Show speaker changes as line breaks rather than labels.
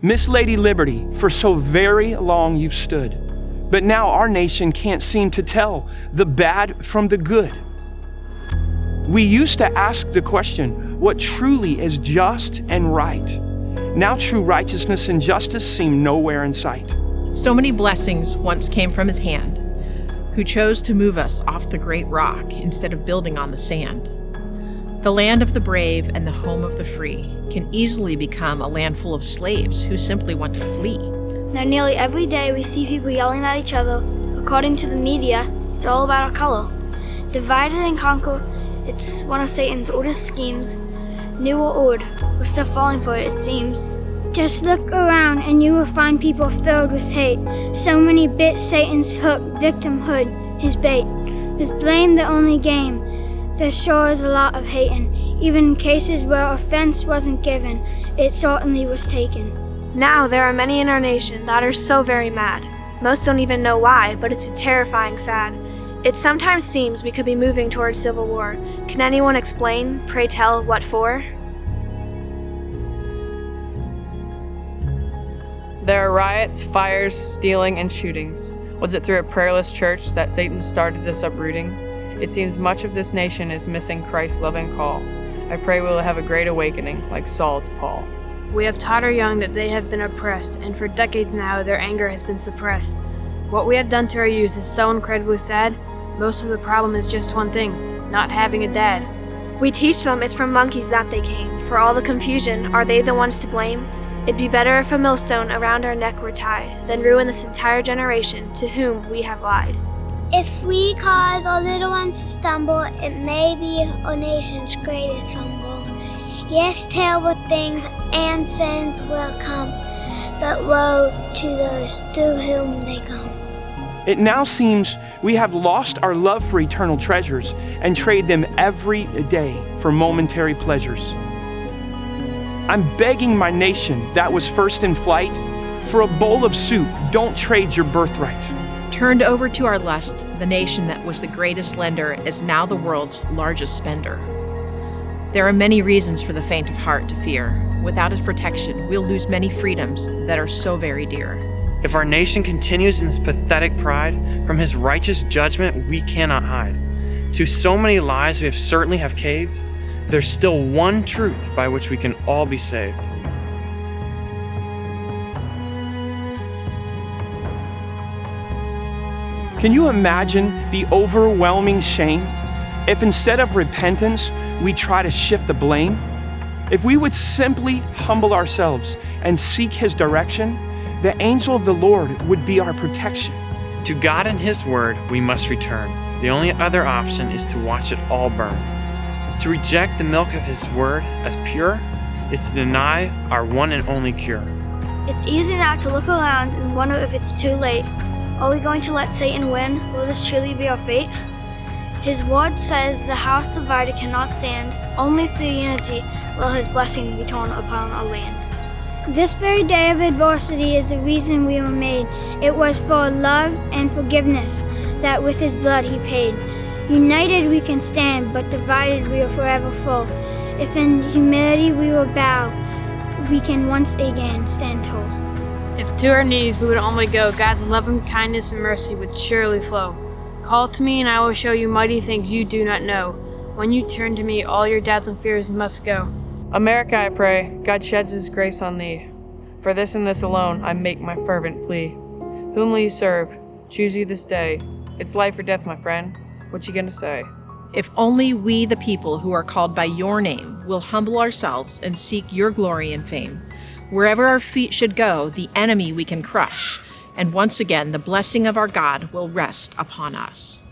Miss Lady Liberty, for so very long you've stood, but now our nation can't seem to tell the bad from the good. We used to ask the question, what truly is just and right? Now true righteousness and justice seem nowhere in sight.
So many blessings once came from his hand, who chose to move us off the great rock instead of building on the sand. The land of the brave and the home of the free can easily become a land full of slaves who simply want to flee.
Now nearly every day we see people yelling at each other. According to the media, it's all about our color. Divide and conquer, it's one of Satan's oldest schemes. New or old, we're still falling for it, it seems.
Just look around and you will find people filled with hate. So many bit Satan's hook, victimhood, his bait. With blame the only game, there sure is a lot of hating. Even in cases where offense wasn't given, it certainly was taken.
Now there are many in our nation that are so very mad. Most don't even know why, but it's a terrifying fad. It sometimes seems we could be moving towards civil war. Can anyone explain, pray tell, what for?
There are riots, fires, stealing, and shootings. Was it through a prayerless church that Satan started this uprooting? It seems much of this nation is missing Christ's loving call. I pray we will have a great awakening, like Saul to Paul.
We have taught our young that they have been oppressed, and for decades now their anger has been suppressed. What we have done to our youth is so incredibly sad. Most of the problem is just one thing, not having a dad.
We teach them it's from monkeys that they came. For all the confusion, are they the ones to blame? It'd be better if a millstone around our neck were tied than ruin this entire generation to whom we have lied.
If we cause our little ones to stumble, it may be our nation's greatest fumble. Yes, terrible things and sins will come, but woe to those through whom they come.
It now seems we have lost our love for eternal treasures and trade them every day for momentary pleasures. I'm begging my nation that was first in flight, for a bowl of soup, don't trade your birthright.
Turned over to our lust, the nation that was the greatest lender is now the world's largest spender. There are many reasons for the faint of heart to fear. Without his protection, we'll lose many freedoms that are so very dear.
If our nation continues in this pathetic pride, from his righteous judgment we cannot hide. To so many lies we certainly have caved, there's still one truth by which we can all be saved.
Can you imagine the overwhelming shame if instead of repentance, we try to shift the blame? If we would simply humble ourselves and seek his direction, the angel of the Lord would be our protection.
To God and his word we must return. The only other option is to watch it all burn. To reject the milk of his word as pure is to deny our one and only cure.
It's easy now to look around and wonder if it's too late. Are we going to let Satan win? Will this truly be our fate? His word says the house divided cannot stand. Only through unity will his blessing be torn upon our land.
This very day of adversity is the reason we were made. It was for love and forgiveness that with his blood he paid. United we can stand, but divided we will forever fall. If in humility we will bow, we can once again stand tall.
If to our knees we would only go, God's loving kindness and mercy would surely flow. Call to me and I will show you mighty things you do not know. When you turn to me, all your doubts and fears must go.
America, I pray, God sheds his grace on thee. For this and this alone I make my fervent plea. Whom will you serve? Choose you this day. It's life or death, my friend. What you gonna say?
If only we, the people who are called by your name, will humble ourselves and seek your glory and fame. Wherever our feet should go, the enemy we can crush, and once again the blessing of our God will rest upon us.